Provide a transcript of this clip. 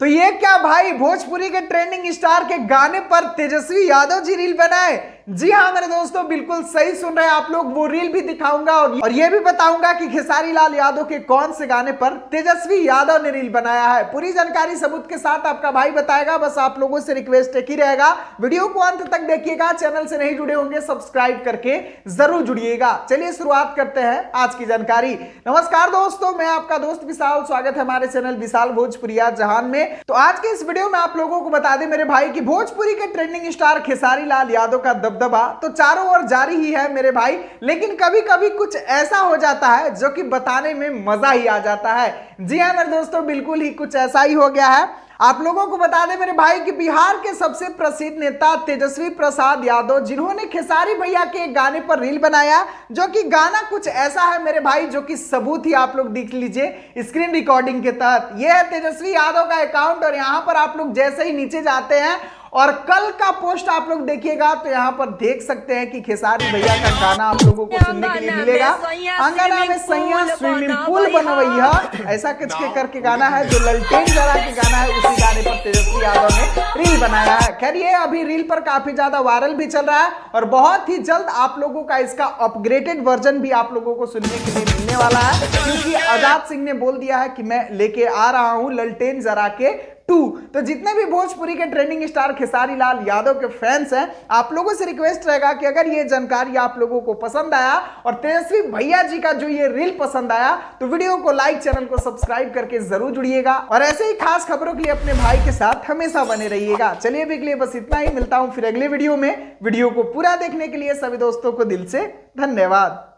तो ये क्या भाई, भोजपुरी के ट्रेंडिंग स्टार के गाने पर तेजस्वी यादव जी रील बनाए। जी हाँ मेरे दोस्तों, बिल्कुल सही सुन रहे हैं आप लोग। वो रील भी दिखाऊंगा और ये भी बताऊंगा कि खेसारी लाल यादव के कौन से गाने पर तेजस्वी यादव ने रील बनाया है। पूरी जानकारी सबूत के साथ आपका भाई बताएगा। बस आप लोगों से रिक्वेस्ट एक ही रहेगा, वीडियो को अंत तक देखिएगा। चैनल से नहीं जुड़े होंगे सब्सक्राइब करके जरूर जुड़िएगा। चलिए शुरुआत करते हैं आज की जानकारी। नमस्कार दोस्तों, मैं आपका दोस्त विशाल, स्वागत है हमारे चैनल विशाल भोजपुरिया जहान में। तो आज के इस वीडियो में आप लोगों को बता दें मेरे भाई कि भोजपुरी के ट्रेंडिंग स्टार खेसारी लाल यादव का दबदबा तो चारों ओर जारी ही है मेरे भाई, लेकिन कभी कभी कुछ ऐसा हो जाता है जो कि बताने में मजा ही आ जाता है। जी हाँ मेरे दोस्तों, बिल्कुल ही कुछ ऐसा ही हो गया है। आप लोगों को बता दें मेरे भाई कि बिहार के सबसे प्रसिद्ध नेता तेजस्वी प्रसाद यादव, जिन्होंने खेसारी भैया के एक गाने पर रील बनाया, जो कि गाना कुछ ऐसा है मेरे भाई, जो कि सबूत ही आप लोग देख लीजिए स्क्रीन रिकॉर्डिंग के तहत। यह है तेजस्वी यादव का अकाउंट और यहां पर आप लोग जैसे ही नीचे जाते हैं और कल का पोस्ट आप लोग देखिएगा तो यहाँ पर देख सकते हैं कि खेसारी भैया का गाना आप लोगों को सुनने के लिए मिलेगा। अंगना में सैया स्विमिंग पूल बनवैया, ऐसा कुछ के करके गाना है, जो ललटेन जरा के गाना है। उसी गाने पर तेजस्वी यादव ने रील बनाया है। खैर ये अभी रील पर काफी ज्यादा वायरल भी चल रहा है और बहुत ही जल्द आप लोगों का इसका अपग्रेडेड वर्जन भी आप लोगों को सुनने के लिए मिलने वाला है, क्योंकि आजाद सिंह ने बोल दिया है कि मैं लेके आ रहा हूं ललटेन जरा के 2। तो जितने भी भोजपुरी के ट्रेंडिंग स्टार खेसारी लाल यादव के फैंस हैं, आप लोगों से रिक्वेस्ट रहेगा कि अगर ये जानकारी आप लोगों को पसंद आया और तेजस्वी भैया जी का जो ये रील पसंद आया तो वीडियो को लाइक, चैनल को सब्सक्राइब करके जरूर जुड़िएगा और ऐसे ही खास खबरों के लिए अपने भाई के साथ हमेशा बने रहिएगा। चलिए अभी के लिए बस इतना ही, मिलता हूं फिर अगले वीडियो में। वीडियो को पूरा देखने के लिए सभी दोस्तों को दिल से धन्यवाद।